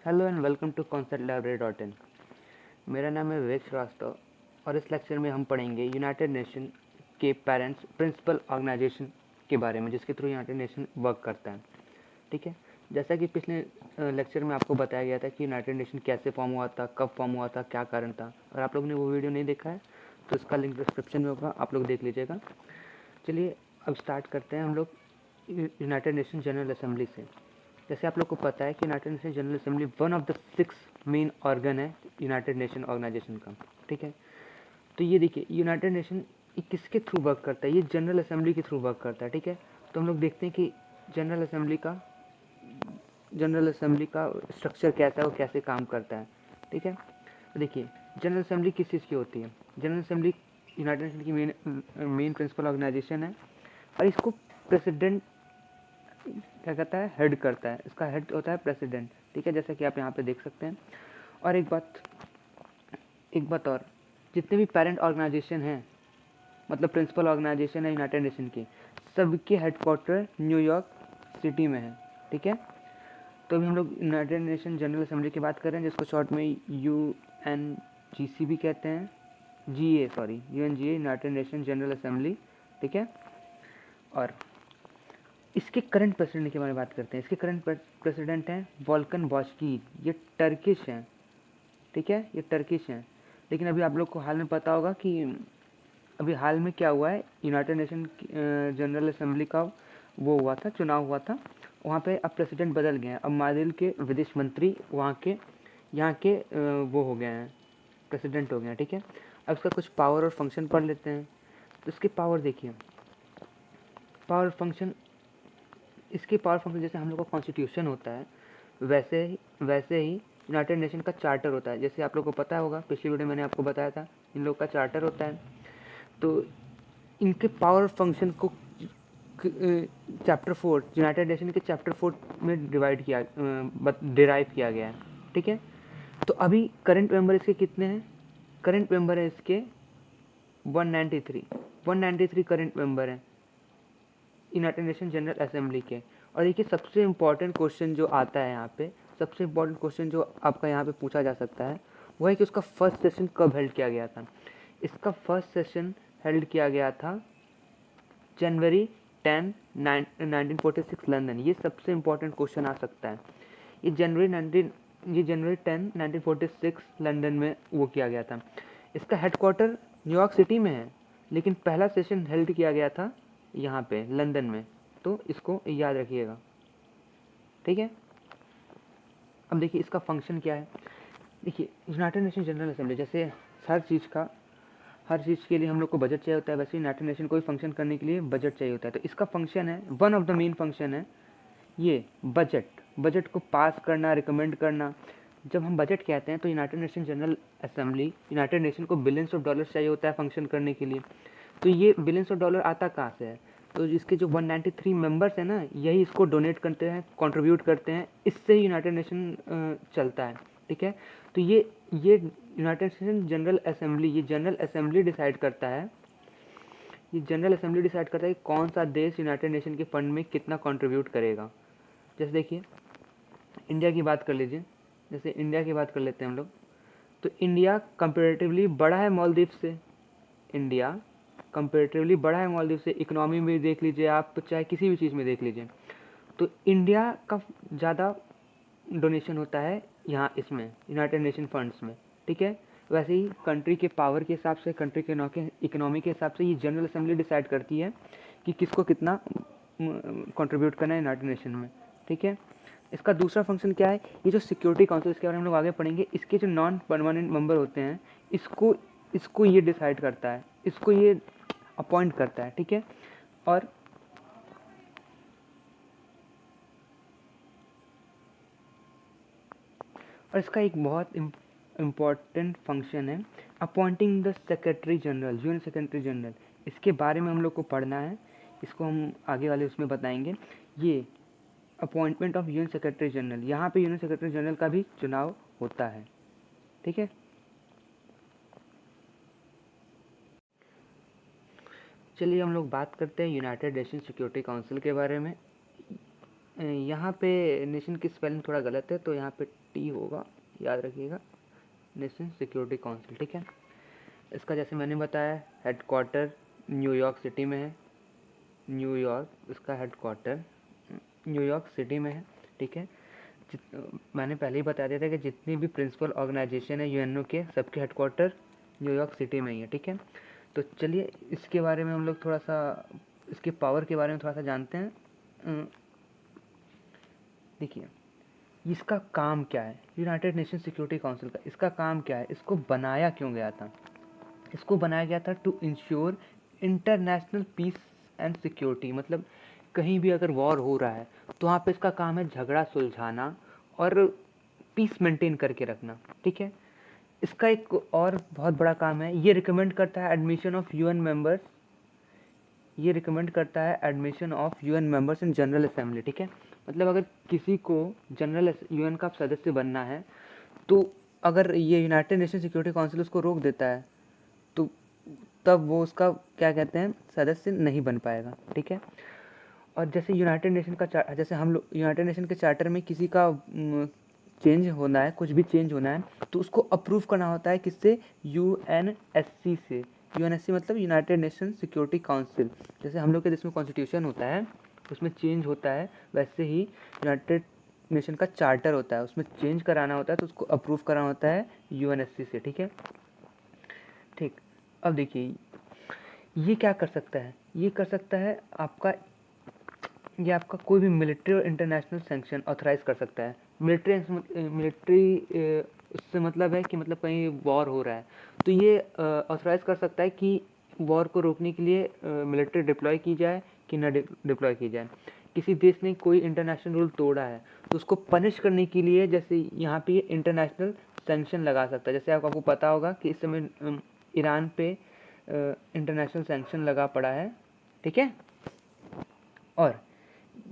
Hello and welcome to conceptlibrary.in। मेरा नाम है विवेक श्रीवास्तव और इस लेक्चर में हम पढ़ेंगे यूनाइटेड नेशन के पेरेंट्स प्रिंसिपल ऑर्गेनाइजेशन के बारे में, जिसके थ्रू यूनाइटेड नेशन वर्क करता है। ठीक है, जैसा कि पिछले लेक्चर में आपको बताया गया था कि यूनाइटेड नेशन कैसे फॉर्म हुआ था, कब फॉर्म हुआ था, क्या कारण था। अगर आप लोगों ने वो वीडियो नहीं देखा है तो इसका लिंक डिस्क्रिप्शन में होगा, आप लोग देख लीजिएगा। चलिए अब स्टार्ट करते हैं हम लोग यूनाइटेड नेशन जनरल असेंबली से। जैसे आप लोग को पता है कि United nation general assembly one of the 6 main organ है यूनाइटेड नेशन ऑर्गेनाइजेशन का। ठीक है, तो ये देखिए यूनाइटेड नेशन किसके थ्रू वर्क करता है, ये जनरल असेंबली के थ्रू वर्क करता है। ठीक है, तो हम लोग देखते हैं कि जनरल असेंबली का स्ट्रक्चर कैसा है, वो कैसे काम करता है। ठीक है, तो देखिए जनरल असेंबली किस चीज़ की होती है। जनरल असेंबली यूनाइटेड नेशन की मेन प्रिंसिपल ऑर्गेनाइजेशन है और इसको प्रेसिडेंट क्या कहता है, हेड करता है। इसका हेड होता है प्रेसिडेंट। ठीक है, जैसा कि आप यहाँ पे देख सकते हैं। और एक बात और, जितने भी पेरेंट ऑर्गेनाइजेशन हैं, मतलब प्रिंसिपल ऑर्गेनाइजेशन है यूनाइटेड नेशन की, सबके हेडक्वार्टर न्यूयॉर्क सिटी में है। ठीक है, तो अभी हम लोग यूनाइटेड नेशन जनरल असेंबली की बात कर रहे हैं, जिसको शॉर्ट में UNGC भी कहते हैं, UNGA United nation general assembly. ठीक है, और इसके करंट प्रेसिडेंट के बारे में बात करते हैं। इसके करंट प्रेसिडेंट हैं वोल्कन बॉस्कीज, ये टर्किश हैं। ठीक है, ये टर्किश हैं। लेकिन अभी आप लोग को हाल में पता होगा कि अभी हाल में क्या हुआ है, यूनाइटेड नेशन जनरल असेंबली का वो हुआ था, चुनाव हुआ था। वहाँ पे अब प्रेसिडेंट बदल गए हैं। अब मालदीव के विदेश मंत्री यहाँ के वो हो गए हैं, प्रेसिडेंट हो गए हैं। ठीक है, अब इसका कुछ पावर और फंक्शन पढ़ लेते हैं। तो इसके पावर देखिए, पावर फंक्शन, इसकी पावर फंक्शन जैसे हम लोग का कॉन्स्टिट्यूशन होता है, वैसे ही यूनाइटेड नेशन का चार्टर होता है। जैसे आप लोग को पता होगा, पिछली वीडियो मैंने आपको बताया था, इन लोग का चार्टर होता है। तो इनके पावर फंक्शन को चैप्टर 4, यूनाइटेड नेशन के चैप्टर 4 में डिराइव किया गया है। ठीक है, तो अभी करंट मेंबर इसके कितने हैं? करंट मेंबर है इसके 193 करंट मेंबर हैं यूनाइटेड नेशन जनरल असेंबली के। और देखिए सबसे इम्पोर्टेंट क्वेश्चन जो आता है यहाँ पे, सबसे इम्पोर्टेंट क्वेश्चन जो आपका यहाँ पे पूछा जा सकता है, वो है कि उसका फर्स्ट सेशन कब हेल्ड किया गया था। इसका फर्स्ट सेशन हेल्ड किया गया था जनवरी 10, 1946 लंदन। ये सबसे इम्पोर्टेंट क्वेश्चन आ सकता है। ये जनवरी 10, 1946 लंदन में वो किया गया था। इसका हेडक्वार्टर न्यूयॉर्क सिटी में है, लेकिन पहला सेशन हेल्ड किया गया था यहाँ पे लंदन में। तो इसको याद रखिएगा। ठीक है, अब देखिए इसका फंक्शन क्या है। देखिए यूनाइटेड नेशन जनरल असेंबली, जैसे हर चीज़ के लिए हम लोग को बजट चाहिए होता है, वैसे यूनाइटेड नेशन कोई फंक्शन करने के लिए बजट चाहिए होता है। तो इसका फंक्शन है, one of the main function है ये बजट को पास करना, रिकमेंड करना। जब हम बजट कहते हैं तो United nation general assembly, United nation को बिलियंस ऑफ डॉलर्स चाहिए होता है फंक्शन करने के लिए। तो ये बिलियंस ऑफ डॉलर आता कहाँ से है? तो इसके जो 193 मेंबर्स हैं ना, यही इसको डोनेट करते हैं, कंट्रीब्यूट करते हैं, इससे यूनाइटेड नेशन चलता है। ठीक है, तो ये यूनाइटेड नेशन जनरल असेंबली, ये जनरल असेंबली डिसाइड करता है, ये जनरल असेंबली डिसाइड करता है कि कौन सा देश यूनाइटेड नेशन के फंड में कितना कंट्रीब्यूट करेगा। जैसे देखिए इंडिया की बात कर लीजिए, जैसे इंडिया की बात कर लेते हैं हम लोग। तो इंडिया कंपेरेटिवली बड़ा है मालदीव से, इंडिया कंपेरेटिवली बड़ा है मालदीव से। इकोनॉमी में देख लीजिए आप, चाहे किसी भी चीज़ में देख लीजिए, तो इंडिया का ज़्यादा डोनेशन होता है यहाँ इसमें यूनाइटेड नेशन फंड्स में। ठीक है, वैसे ही कंट्री के पावर के हिसाब से, कंट्री के इकोनॉमी के हिसाब से ये जनरल असेंबली डिसाइड करती है कि किसको कितना कंट्रीब्यूट करना है यूनाइटेड नेशन में। ठीक है, इसका दूसरा फंक्शन क्या है, ये जो सिक्योरिटी काउंसिल, इसके बारे में हम लोग आगे पढ़ेंगे। इसके जो नॉन परमानेंट मेंबर होते हैं, इसको ये डिसाइड करता है, इसको ये अपॉइंट करता है। ठीक है, और इसका एक बहुत इम्पॉर्टेंट फंक्शन है appointing the secretary general, UN secretary general. इसके बारे में हम लोग को पढ़ना है, इसको हम आगे वाले उसमें बताएंगे। ये appointment of UN secretary general, यहाँ पे यूएन सेक्रेटरी जनरल का भी चुनाव होता है। ठीक है, चलिए हम लोग बात करते हैं यूनाइटेड नेशन सिक्योरिटी काउंसिल के बारे में। यहाँ पे नेशन की स्पेलिंग थोड़ा गलत है, तो यहाँ पे टी होगा, याद रखिएगा, नेशन सिक्योरिटी काउंसिल, ठीक है। इसका जैसे मैंने बताया हेडक्वार्टर न्यूयॉर्क सिटी में है, न्यूयॉर्क इसका हेडक्वार्टर न्यूयॉर्क सिटी में है, ठीक है। मैंने पहले ही बता दिया था कि जितनी भी प्रिंसिपल ऑर्गेनाइजेशन है यूएनओ के, सबके हेडक्वार्टर न्यूयॉर्क सिटी में ही है, ठीक है। तो चलिए इसके बारे में हम लोग थोड़ा सा, इसके पावर के बारे में थोड़ा सा जानते हैं। देखिए इसका काम क्या है, यूनाइटेड नेशन सिक्योरिटी काउंसिल का इसका काम क्या है, इसको बनाया क्यों गया था। इसको बनाया गया था to ensure international peace and security, मतलब कहीं भी अगर वॉर हो रहा है तो वहाँ पे इसका काम है झगड़ा सुलझाना और पीस मेंटेन करके रखना, ठीक है। इसका एक और बहुत बड़ा काम है, ये रिकमेंड करता है एडमिशन ऑफ यूएन मेंबर्स, ये रिकमेंड करता है admission of UN members in general assembly, ठीक है। मतलब अगर किसी को जनरल यूएन का सदस्य बनना है तो अगर ये यूनाइटेड नेशन सिक्योरिटी काउंसिल उसको रोक देता है तो तब वो उसका क्या कहते हैं सदस्य नहीं बन पाएगा, ठीक है। और जैसे यूनाइटेड नेशन का जैसे हम लोग यूनाइटेड नेशन के चार्टर में किसी का चेंज होना है, कुछ भी चेंज होना है तो उसको अप्रूव करना होता है किससे, यूएनएससी से। यूएनएससी मतलब यूनाइटेड नेशन सिक्योरिटी काउंसिल। जैसे हम लोग के देश में कॉन्स्टिट्यूशन होता है, उसमें चेंज होता है, वैसे ही यूनाइटेड नेशन का चार्टर होता है, उसमें चेंज कराना होता है तो उसको अप्रूव कराना होता है यूएनएससी से, ठीक है। ठीक, अब देखिए ये क्या कर सकता है, ये कर सकता है आपका, ये आपका कोई भी मिलिट्री और इंटरनेशनल सैंक्शन ऑथराइज कर सकता है। मिलिट्री उससे मतलब है कि मतलब कहीं वॉर हो रहा है तो ये ऑथराइज कर सकता है कि वॉर को रोकने के लिए मिलिट्री डिप्लॉय की जाए कि न डिप्लॉय की जाए। किसी देश ने कोई इंटरनेशनल रूल तोड़ा है तो उसको पनिश करने के लिए जैसे यहाँ पे इंटरनेशनल सैंक्शन लगा सकता है। जैसे आपको पता होगा कि इस समय ईरान पे इंटरनेशनल सैंक्शन लगा पड़ा है, ठीक है। और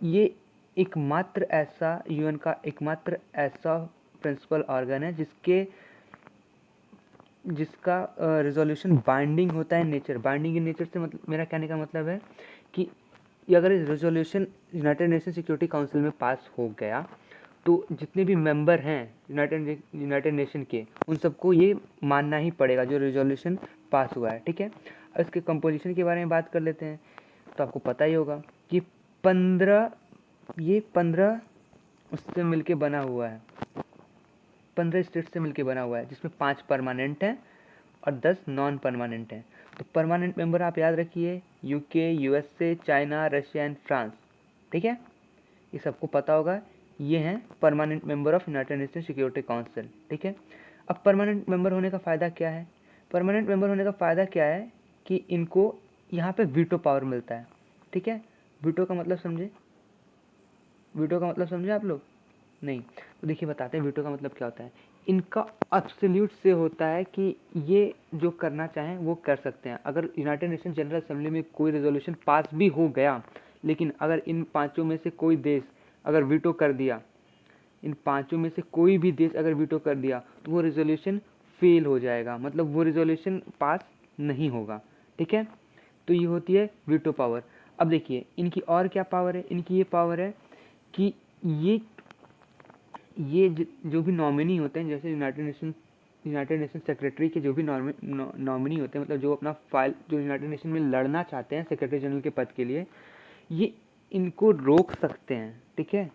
ये एकमात्र ऐसा यूएन का एकमात्र ऐसा प्रिंसिपल ऑर्गन है जिसका रिजोल्यूशन बाइंडिंग होता है नेचर। बाइंडिंग इन नेचर से मतलब मेरा कहने का मतलब है कि अगर resolution United nation security council में पास हो गया तो जितने भी मेंबर हैं यूनाइटेड नेशन के उन सबको ये मानना ही पड़ेगा जो रिजोल्यूशन पास हुआ है, ठीक है। अब इसके कंपोजिशन के बारे में बात कर लेते हैं। तो आपको पता ही होगा कि 15 उससे मिलके बना हुआ है, 15 स्टेट से मिलके बना हुआ है, जिसमें 5 परमानेंट हैं और 10 नॉन परमानेंट हैं। तो परमानेंट मेंबर आप याद रखिए UK, USA, China, Russia and France, ठीक है। ये सबको पता होगा, ये हैं permanent member of United nation security council, ठीक है। अब परमानेंट मेंबर होने का फ़ायदा क्या है, परमानेंट मेंबर होने का फ़ायदा क्या है कि इनको यहाँ पे वीटो पावर मिलता है, ठीक है। वीटो का मतलब समझे, वीटो का मतलब समझे आप लोग, नहीं तो देखिए बताते हैं वीटो का मतलब क्या होता है। इनका एब्सोल्यूट से होता है कि ये जो करना चाहें वो कर सकते हैं। अगर यूनाइटेड नेशन जनरल असेंबली में कोई रेजोल्यूशन पास भी हो गया, लेकिन अगर इन पांचों में से कोई देश अगर वीटो कर दिया, इन पांचों में से कोई भी देश अगर वीटो कर दिया तो वो रेजोल्यूशन फेल हो जाएगा, मतलब वो रेजोल्यूशन पास नहीं होगा, ठीक है। तो ये होती है वीटो पावर। अब देखिए इनकी और क्या पावर है, इनकी ये पावर है कि ये जो भी नॉमिनी होते हैं, जैसे यूनाइटेड नेशन सेक्रेटरी के जो भी नॉमिनी होते हैं, मतलब जो अपना फाइल जो यूनाइटेड नेशन में लड़ना चाहते हैं सेक्रेटरी जनरल के पद के लिए, ये इनको रोक सकते हैं, ठीक है।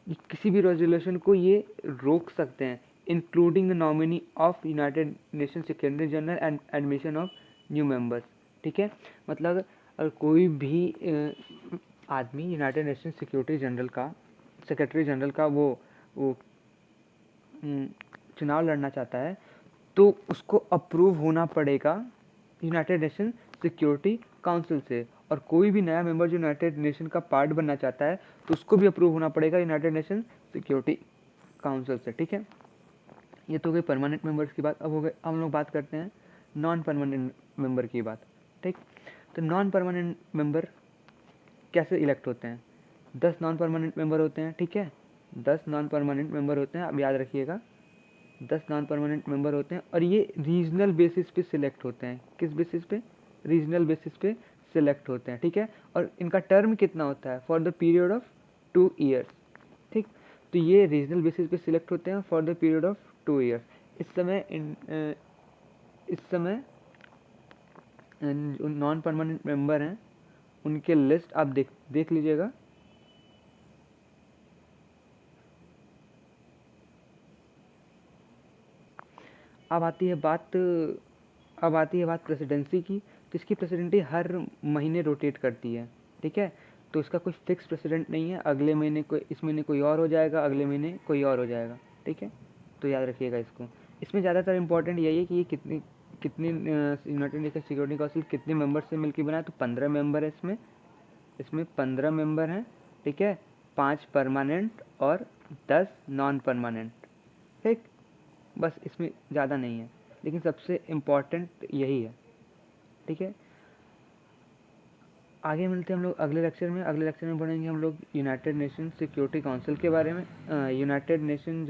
किसी भी रेजोल्यूशन को ये रोक सकते हैं, including the nominee of United nation secretary general and admission of new members, ठीक है। मतलब अगर कोई भी आदमी यूनाइटेड नेशन सिक्योरिटी जनरल का सेक्रेटरी जनरल का वो चुनाव लड़ना चाहता है तो उसको अप्रूव होना पड़ेगा यूनाइटेड नेशन सिक्योरिटी काउंसिल से। और कोई भी नया मेंबर जो यूनाइटेड नेशन का पार्ट बनना चाहता है तो उसको भी अप्रूव होना पड़ेगा यूनाइटेड नेशन सिक्योरिटी काउंसिल से, ठीक है। ये तो गई परमानेंट मेंबर्स की बात। अब हो गए, हम लोग बात करते हैं नॉन परमानेंट मेंबर की बात, ठीक। तो नॉन परमानेंट मेंबर कैसे इलेक्ट होते हैं, 10 नॉन परमानेंट मेंबर होते हैं, ठीक है। 10 नॉन परमानेंट मेंबर होते हैं, अब याद रखिएगा 10 नॉन परमानेंट मेंबर होते हैं और ये रीजनल बेसिस पे सिलेक्ट होते हैं। किस बेसिस पे, रीजनल बेसिस पे सिलेक्ट होते हैं, ठीक है। और इनका टर्म कितना होता है, for the period of years. ठीक, तो ये रीजनल बेसिस पे सिलेक्ट होते हैं for the period of 2 years. इस समय जो नॉन परमानेंट मेंबर हैं उनके लिस्ट आप देख लीजिएगा। अब आती है बात प्रेसिडेंसी की। तो इसकी प्रेसिडेंसी हर महीने रोटेट करती है। ठीक है, तो इसका कोई फिक्स प्रेसिडेंट नहीं है, अगले महीने कोई, इस महीने कोई और हो जाएगा, अगले महीने कोई और हो जाएगा। ठीक है, तो याद रखिएगा इसको। इसमें ज़्यादातर इंपॉर्टेंट यही है कि ये कितनी यूनाइटेड नेशन सिक्योरिटी काउंसिल कितने मेंबर से मिलकर बना है। तो 15 मेंबर है इसमें 15 मेंबर हैं। ठीक है, 5 परमानेंट और 10 नॉन परमानेंट। ठीक, बस इसमें ज़्यादा नहीं है, लेकिन सबसे इम्पॉर्टेंट यही है। ठीक है, आगे मिलते हैं हम लोग अगले लेक्चर में पढ़ेंगे हम लोग यूनाइटेड नेशन सिक्योरिटी काउंसिल के बारे में। United nation